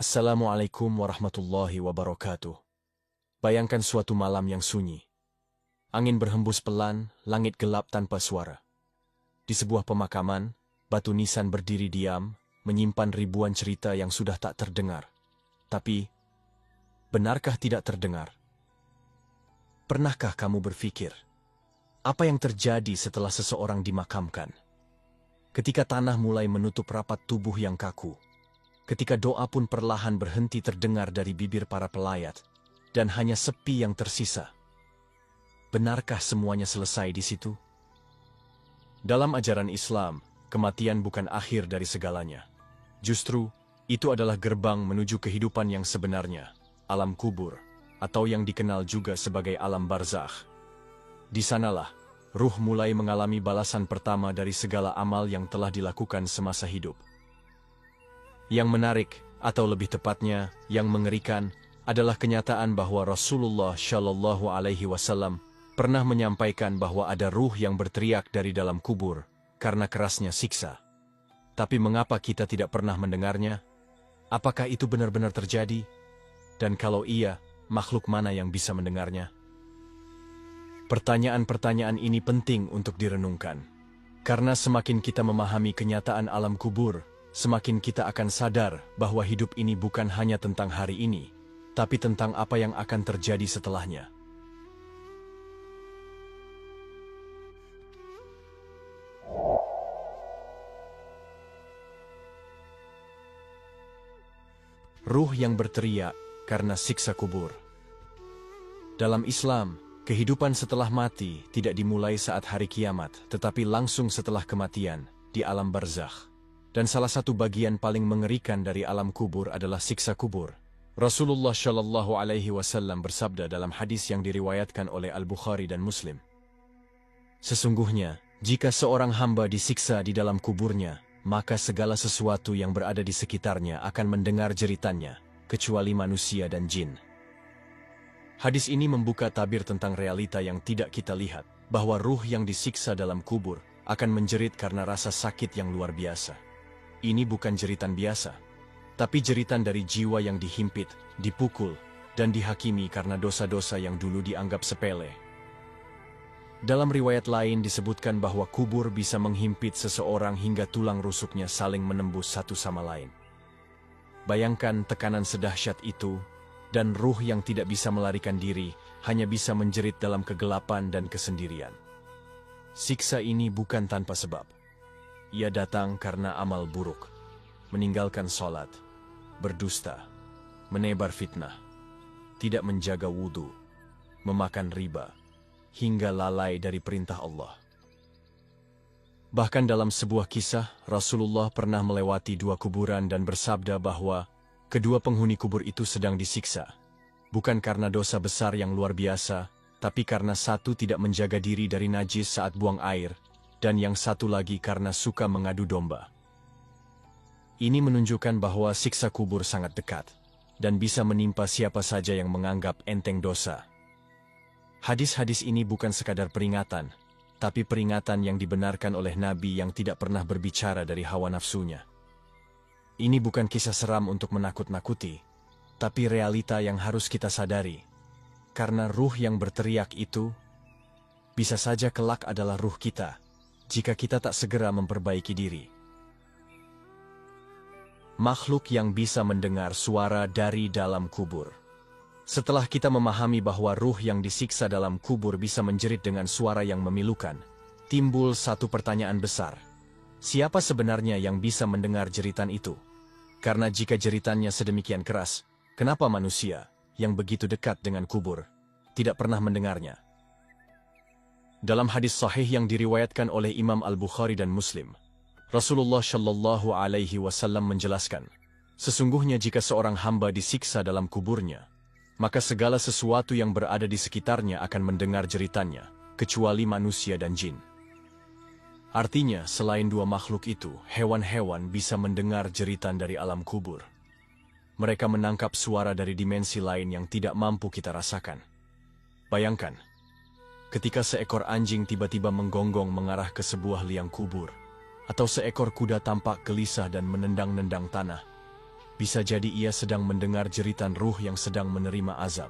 Assalamualaikum warahmatullahi wabarakatuh. Bayangkan suatu malam yang sunyi. Angin berhembus pelan, langit gelap tanpa suara. Di sebuah pemakaman, batu nisan berdiri diam, menyimpan ribuan cerita yang sudah tak terdengar. Tapi, benarkah tidak terdengar? Pernahkah kamu berpikir, apa yang terjadi setelah seseorang dimakamkan? Ketika tanah mulai menutup rapat tubuh yang kaku, ketika doa pun perlahan berhenti terdengar dari bibir para pelayat, dan hanya sepi yang tersisa. Benarkah semuanya selesai di situ? Dalam ajaran Islam, kematian bukan akhir dari segalanya. Justru, itu adalah gerbang menuju kehidupan yang sebenarnya, alam kubur, atau yang dikenal juga sebagai alam barzakh. Di sanalah, ruh mulai mengalami balasan pertama dari segala amal yang telah dilakukan semasa hidup. Yang menarik, atau lebih tepatnya, yang mengerikan, adalah kenyataan bahwa Rasulullah Shallallahu Alaihi Wasallam pernah menyampaikan bahwa ada ruh yang berteriak dari dalam kubur karena kerasnya siksa. Tapi mengapa kita tidak pernah mendengarnya? Apakah itu benar-benar terjadi? Dan kalau iya, makhluk mana yang bisa mendengarnya? Pertanyaan-pertanyaan ini penting untuk direnungkan. Karena semakin kita memahami kenyataan alam kubur, semakin kita akan sadar bahwa hidup ini bukan hanya tentang hari ini, tapi tentang apa yang akan terjadi setelahnya. Ruh yang berteriak karena siksa kubur. Dalam Islam, kehidupan setelah mati tidak dimulai saat hari kiamat, tetapi langsung setelah kematian, di alam barzakh. Dan salah satu bagian paling mengerikan dari alam kubur adalah siksa kubur. Rasulullah Shallallahu Alaihi Wasallam bersabda dalam hadis yang diriwayatkan oleh Al-Bukhari dan Muslim. Sesungguhnya, jika seorang hamba disiksa di dalam kuburnya, maka segala sesuatu yang berada di sekitarnya akan mendengar jeritannya, kecuali manusia dan jin. Hadis ini membuka tabir tentang realita yang tidak kita lihat, bahwa ruh yang disiksa dalam kubur akan menjerit karena rasa sakit yang luar biasa. Ini bukan jeritan biasa, tapi jeritan dari jiwa yang dihimpit, dipukul, dan dihakimi karena dosa-dosa yang dulu dianggap sepele. Dalam riwayat lain disebutkan bahwa kubur bisa menghimpit seseorang hingga tulang rusuknya saling menembus satu sama lain. Bayangkan tekanan sedahsyat itu, dan ruh yang tidak bisa melarikan diri hanya bisa menjerit dalam kegelapan dan kesendirian. Siksa ini bukan tanpa sebab. Ia datang karena amal buruk, meninggalkan sholat, berdusta, menebar fitnah, tidak menjaga wudhu, memakan riba, hingga lalai dari perintah Allah. Bahkan dalam sebuah kisah, Rasulullah pernah melewati dua kuburan dan bersabda bahwa kedua penghuni kubur itu sedang disiksa, bukan karena dosa besar yang luar biasa, tapi karena satu tidak menjaga diri dari najis saat buang air, dan yang satu lagi karena suka mengadu domba. Ini menunjukkan bahwa siksa kubur sangat dekat, dan bisa menimpa siapa saja yang menganggap enteng dosa. Hadis-hadis ini bukan sekadar peringatan, tapi peringatan yang dibenarkan oleh Nabi yang tidak pernah berbicara dari hawa nafsunya. Ini bukan kisah seram untuk menakut-nakuti, tapi realita yang harus kita sadari. Karena ruh yang berteriak itu, bisa saja kelak adalah ruh kita, jika kita tak segera memperbaiki diri. Makhluk yang bisa mendengar suara dari dalam kubur. Setelah kita memahami bahwa ruh yang disiksa dalam kubur bisa menjerit dengan suara yang memilukan, timbul satu pertanyaan besar. Siapa sebenarnya yang bisa mendengar jeritan itu? Karena jika jeritannya sedemikian keras, kenapa manusia, yang begitu dekat dengan kubur, tidak pernah mendengarnya? Dalam hadis sahih yang diriwayatkan oleh Imam Al-Bukhari dan Muslim, Rasulullah Shallallahu Alaihi Wasallam menjelaskan, sesungguhnya jika seorang hamba disiksa dalam kuburnya, maka segala sesuatu yang berada di sekitarnya akan mendengar jeritannya, kecuali manusia dan jin. Artinya, selain dua makhluk itu, hewan-hewan bisa mendengar jeritan dari alam kubur. Mereka menangkap suara dari dimensi lain yang tidak mampu kita rasakan. Bayangkan, ketika seekor anjing tiba-tiba menggonggong mengarah ke sebuah liang kubur, atau seekor kuda tampak gelisah dan menendang-nendang tanah, bisa jadi ia sedang mendengar jeritan ruh yang sedang menerima azab.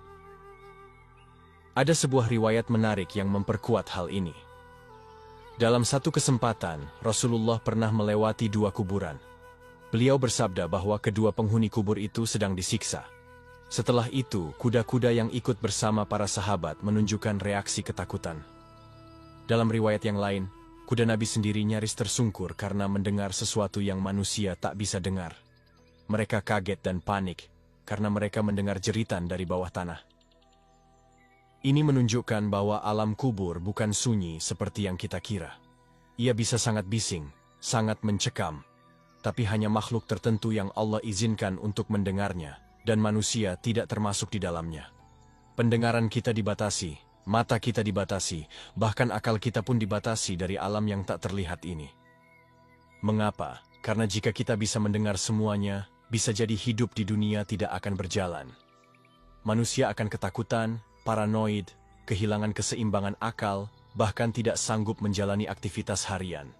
Ada sebuah riwayat menarik yang memperkuat hal ini. Dalam satu kesempatan, Rasulullah pernah melewati 2 kuburan. Beliau bersabda bahwa kedua penghuni kubur itu sedang disiksa. Setelah itu, kuda-kuda yang ikut bersama para sahabat menunjukkan reaksi ketakutan. Dalam riwayat yang lain, kuda Nabi sendiri nyaris tersungkur karena mendengar sesuatu yang manusia tak bisa dengar. Mereka kaget dan panik karena mereka mendengar jeritan dari bawah tanah. Ini menunjukkan bahwa alam kubur bukan sunyi seperti yang kita kira. Ia bisa sangat bising, sangat mencekam, tapi hanya makhluk tertentu yang Allah izinkan untuk mendengarnya, dan manusia tidak termasuk di dalamnya. Pendengaran kita dibatasi, mata kita dibatasi, bahkan akal kita pun dibatasi dari alam yang tak terlihat ini. Mengapa? Karena jika kita bisa mendengar semuanya, bisa jadi hidup di dunia tidak akan berjalan. Manusia akan ketakutan, paranoid, kehilangan keseimbangan akal, bahkan tidak sanggup menjalani aktivitas harian.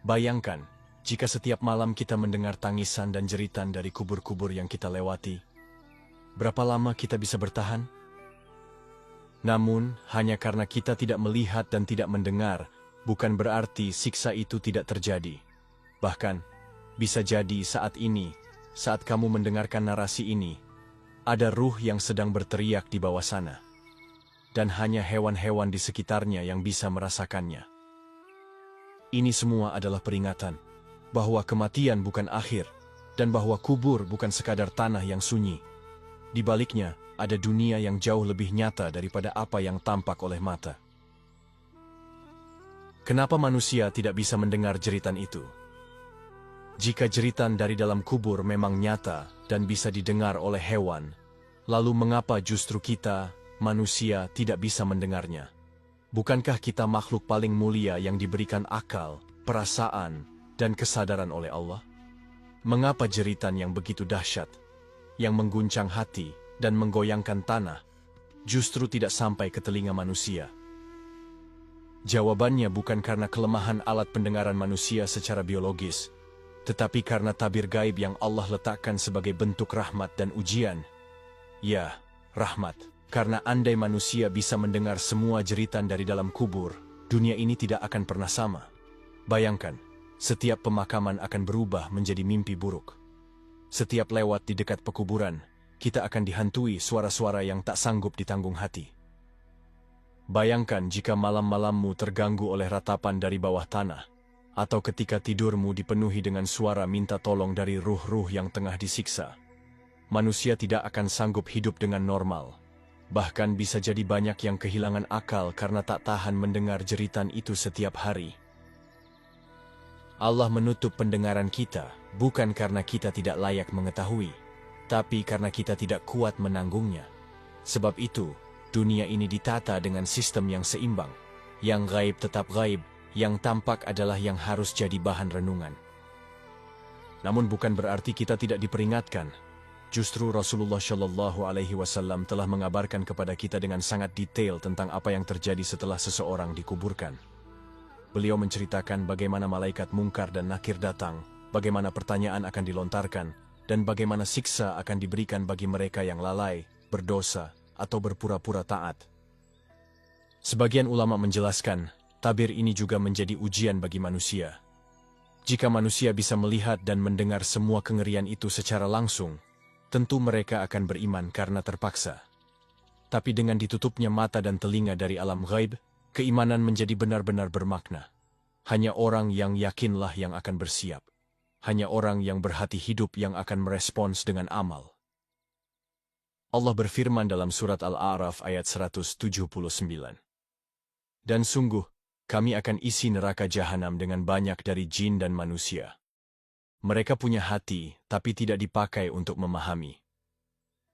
Bayangkan, jika setiap malam kita mendengar tangisan dan jeritan dari kubur-kubur yang kita lewati, berapa lama kita bisa bertahan? Namun, hanya karena kita tidak melihat dan tidak mendengar, bukan berarti siksa itu tidak terjadi. Bahkan, bisa jadi saat ini, saat kamu mendengarkan narasi ini, ada ruh yang sedang berteriak di bawah sana. Dan hanya hewan-hewan di sekitarnya yang bisa merasakannya. Ini semua adalah peringatan bahwa kematian bukan akhir, dan bahwa kubur bukan sekadar tanah yang sunyi. Di baliknya, ada dunia yang jauh lebih nyata daripada apa yang tampak oleh mata. Kenapa manusia tidak bisa mendengar jeritan itu? Jika jeritan dari dalam kubur memang nyata dan bisa didengar oleh hewan, lalu mengapa justru kita, manusia, tidak bisa mendengarnya? Bukankah kita makhluk paling mulia yang diberikan akal, perasaan, dan kesadaran oleh Allah? Mengapa jeritan yang begitu dahsyat, yang mengguncang hati dan menggoyangkan tanah, justru tidak sampai ke telinga manusia? Jawabannya bukan karena kelemahan alat pendengaran manusia secara biologis, tetapi karena tabir gaib yang Allah letakkan sebagai bentuk rahmat dan ujian. Ya, rahmat, karena andai manusia bisa mendengar semua jeritan dari dalam kubur, dunia ini tidak akan pernah sama. Bayangkan, setiap pemakaman akan berubah menjadi mimpi buruk. Setiap lewat di dekat pekuburan, kita akan dihantui suara-suara yang tak sanggup ditanggung hati. Bayangkan jika malam-malammu terganggu oleh ratapan dari bawah tanah, atau ketika tidurmu dipenuhi dengan suara minta tolong dari ruh-ruh yang tengah disiksa. Manusia tidak akan sanggup hidup dengan normal. Bahkan bisa jadi banyak yang kehilangan akal karena tak tahan mendengar jeritan itu setiap hari. Allah menutup pendengaran kita, bukan karena kita tidak layak mengetahui, tapi karena kita tidak kuat menanggungnya. Sebab itu, dunia ini ditata dengan sistem yang seimbang. Yang gaib tetap gaib, yang tampak adalah yang harus jadi bahan renungan. Namun bukan berarti kita tidak diperingatkan. Justru Rasulullah Shallallahu Alaihi Wasallam telah mengabarkan kepada kita dengan sangat detail tentang apa yang terjadi setelah seseorang dikuburkan. Beliau menceritakan bagaimana malaikat mungkar dan nakir datang, bagaimana pertanyaan akan dilontarkan, dan bagaimana siksa akan diberikan bagi mereka yang lalai, berdosa, atau berpura-pura taat. Sebagian ulama menjelaskan, tabir ini juga menjadi ujian bagi manusia. Jika manusia bisa melihat dan mendengar semua kengerian itu secara langsung, tentu mereka akan beriman karena terpaksa. Tapi dengan ditutupnya mata dan telinga dari alam gaib, keimanan menjadi benar-benar bermakna. Hanya orang yang yakinlah yang akan bersiap. Hanya orang yang berhati hidup yang akan merespons dengan amal. Allah berfirman dalam surat Al-A'raf ayat 179. Dan sungguh, kami akan isi neraka jahanam dengan banyak dari jin dan manusia. Mereka punya hati, tapi tidak dipakai untuk memahami.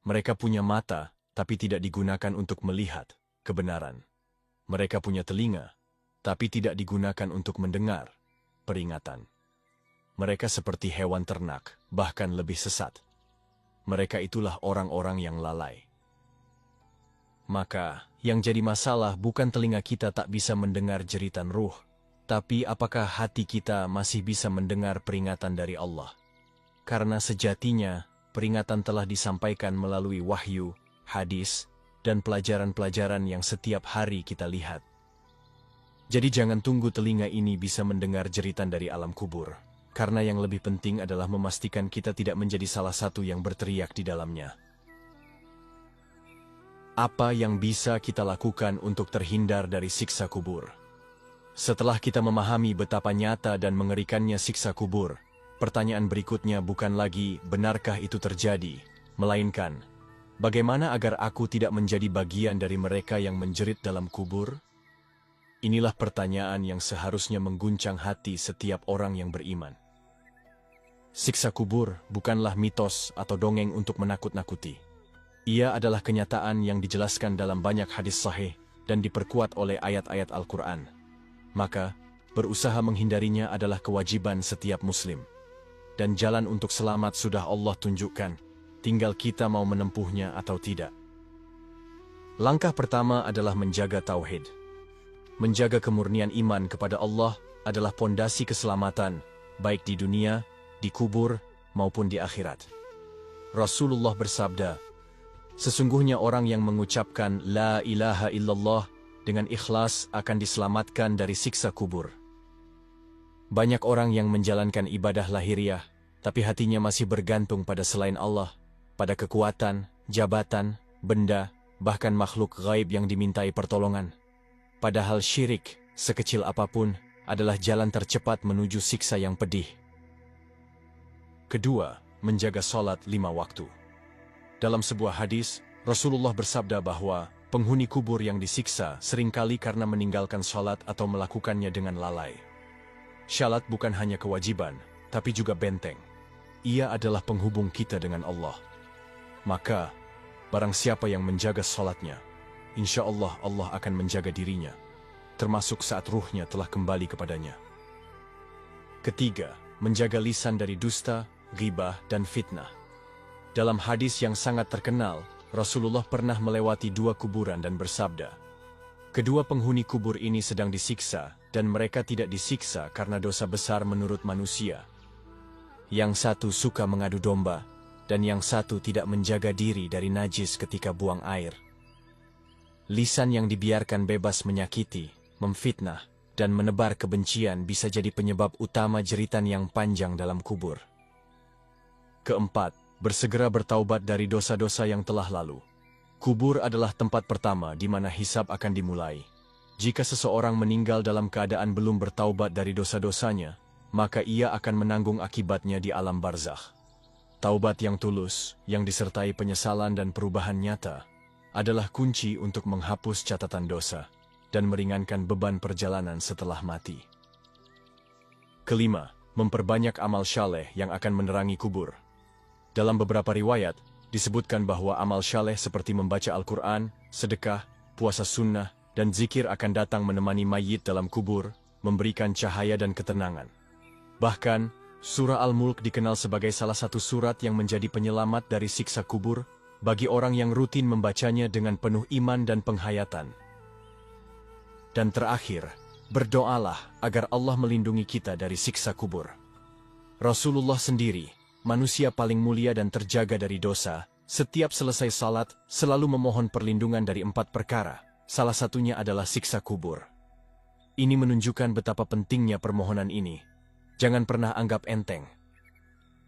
Mereka punya mata, tapi tidak digunakan untuk melihat kebenaran. Mereka punya telinga, tapi tidak digunakan untuk mendengar peringatan. Mereka seperti hewan ternak, bahkan lebih sesat. Mereka itulah orang-orang yang lalai. Maka, yang jadi masalah bukan telinga kita tak bisa mendengar jeritan ruh, tapi apakah hati kita masih bisa mendengar peringatan dari Allah. karena sejatinya peringatan telah disampaikan melalui wahyu, hadis, dan pelajaran-pelajaran yang setiap hari kita lihat. Jadi jangan tunggu telinga ini bisa mendengar jeritan dari alam kubur, karena yang lebih penting adalah memastikan kita tidak menjadi salah satu yang berteriak di dalamnya. Apa yang bisa kita lakukan untuk terhindar dari siksa kubur? Setelah kita memahami betapa nyata dan mengerikannya siksa kubur, pertanyaan berikutnya bukan lagi benarkah itu terjadi, melainkan bagaimana agar aku tidak menjadi bagian dari mereka yang menjerit dalam kubur? Inilah pertanyaan yang seharusnya mengguncang hati setiap orang yang beriman. Siksa kubur bukanlah mitos atau dongeng untuk menakut-nakuti. Ia adalah kenyataan yang dijelaskan dalam banyak hadis sahih dan diperkuat oleh ayat-ayat Al-Quran. Maka, berusaha menghindarinya adalah kewajiban setiap muslim. Dan jalan untuk selamat sudah Allah tunjukkan, tinggal kita mau menempuhnya atau tidak. Langkah pertama adalah menjaga tauhid. Menjaga kemurnian iman kepada Allah adalah pondasi keselamatan, baik di dunia, di kubur, maupun di akhirat. Rasulullah bersabda, "Sesungguhnya orang yang mengucapkan La ilaha illallah dengan ikhlas akan diselamatkan dari siksa kubur." Banyak orang yang menjalankan ibadah lahiriah, tapi hatinya masih bergantung pada selain Allah, pada kekuatan, jabatan, benda, bahkan makhluk gaib yang dimintai pertolongan. Padahal syirik, sekecil apapun, adalah jalan tercepat menuju siksa yang pedih. Kedua, menjaga sholat 5 waktu. Dalam sebuah hadis, Rasulullah bersabda bahwa penghuni kubur yang disiksa seringkali karena meninggalkan sholat atau melakukannya dengan lalai. Syalat bukan hanya kewajiban, tapi juga benteng. Ia adalah penghubung kita dengan Allah. Maka, barang siapa yang menjaga sholatnya, insya Allah Allah akan menjaga dirinya, termasuk saat ruhnya telah kembali kepadanya. Ketiga, menjaga lisan dari dusta, ghibah, dan fitnah. Dalam hadis yang sangat terkenal, Rasulullah pernah melewati 2 kuburan dan bersabda, "Kedua penghuni kubur ini sedang disiksa, dan mereka tidak disiksa karena dosa besar menurut manusia. Yang satu suka mengadu domba, dan yang satu tidak menjaga diri dari najis ketika buang air." Lisan yang dibiarkan bebas menyakiti, memfitnah, dan menebar kebencian bisa jadi penyebab utama jeritan yang panjang dalam kubur. Keempat, bersegera bertaubat dari dosa-dosa yang telah lalu. Kubur adalah tempat pertama di mana hisab akan dimulai. Jika seseorang meninggal dalam keadaan belum bertaubat dari dosa-dosanya, maka ia akan menanggung akibatnya di alam barzakh. Taubat yang tulus, yang disertai penyesalan dan perubahan nyata, adalah kunci untuk menghapus catatan dosa dan meringankan beban perjalanan setelah mati. Kelima, memperbanyak amal syaleh yang akan menerangi kubur. Dalam beberapa riwayat, disebutkan bahwa amal syaleh seperti membaca Al-Quran, sedekah, puasa sunnah, dan zikir akan datang menemani mayit dalam kubur, memberikan cahaya dan ketenangan. Bahkan, surah Al-Mulk dikenal sebagai salah satu surat yang menjadi penyelamat dari siksa kubur bagi orang yang rutin membacanya dengan penuh iman dan penghayatan. Dan terakhir, berdoalah agar Allah melindungi kita dari siksa kubur. Rasulullah sendiri, manusia paling mulia dan terjaga dari dosa, setiap selesai salat selalu memohon perlindungan dari 4 perkara, salah satunya adalah siksa kubur. Ini menunjukkan betapa pentingnya permohonan ini. Jangan pernah anggap enteng.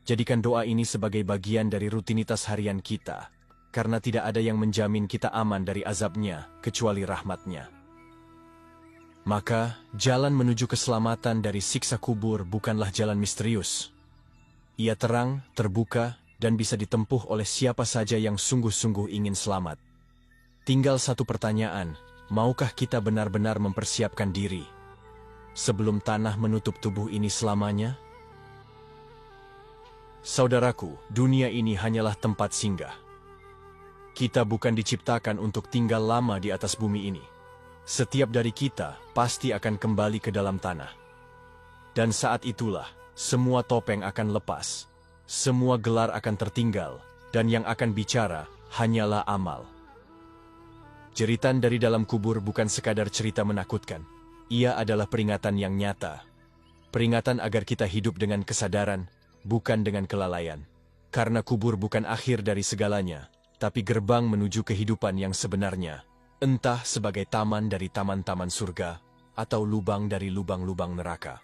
Jadikan doa ini sebagai bagian dari rutinitas harian kita, karena tidak ada yang menjamin kita aman dari azabnya, kecuali rahmatnya. Maka, jalan menuju keselamatan dari siksa kubur bukanlah jalan misterius. Ia terang, terbuka, dan bisa ditempuh oleh siapa saja yang sungguh-sungguh ingin selamat. Tinggal satu pertanyaan, maukah kita benar-benar mempersiapkan diri sebelum tanah menutup tubuh ini selamanya? Saudaraku, dunia ini hanyalah tempat singgah. Kita bukan diciptakan untuk tinggal lama di atas bumi ini. Setiap dari kita pasti akan kembali ke dalam tanah. Dan saat itulah, semua topeng akan lepas, semua gelar akan tertinggal, dan yang akan bicara hanyalah amal. Jeritan dari dalam kubur bukan sekadar cerita menakutkan. Ia adalah peringatan yang nyata. Peringatan agar kita hidup dengan kesadaran bukan dengan kelalaian. Karena kubur bukan akhir dari segalanya, tapi gerbang menuju kehidupan yang sebenarnya. Entah sebagai taman dari taman-taman surga, atau lubang dari lubang-lubang neraka.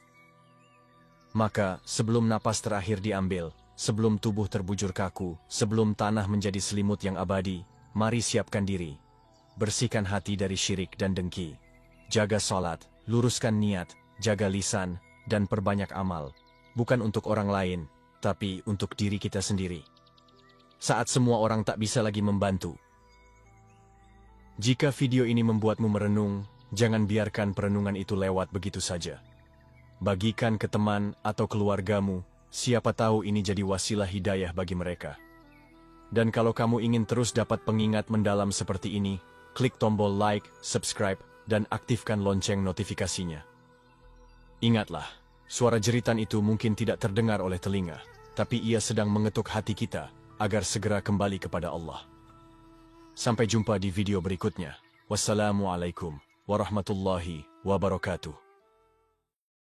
Maka, sebelum napas terakhir diambil, sebelum tubuh terbujur kaku, sebelum tanah menjadi selimut yang abadi, mari siapkan diri. Bersihkan hati dari syirik dan dengki. Jaga salat, luruskan niat, jaga lisan, dan perbanyak amal. Bukan untuk orang lain, tapi untuk diri kita sendiri. Saat semua orang tak bisa lagi membantu. Jika video ini membuatmu merenung, jangan biarkan perenungan itu lewat begitu saja. Bagikan ke teman atau keluargamu, siapa tahu ini jadi wasilah hidayah bagi mereka. Dan kalau kamu ingin terus dapat pengingat mendalam seperti ini, klik tombol like, subscribe, dan aktifkan lonceng notifikasinya. Ingatlah, suara jeritan itu mungkin tidak terdengar oleh telinga, tapi ia sedang mengetuk hati kita agar segera kembali kepada Allah. Sampai jumpa di video berikutnya. Wassalamualaikum warahmatullahi wabarakatuh.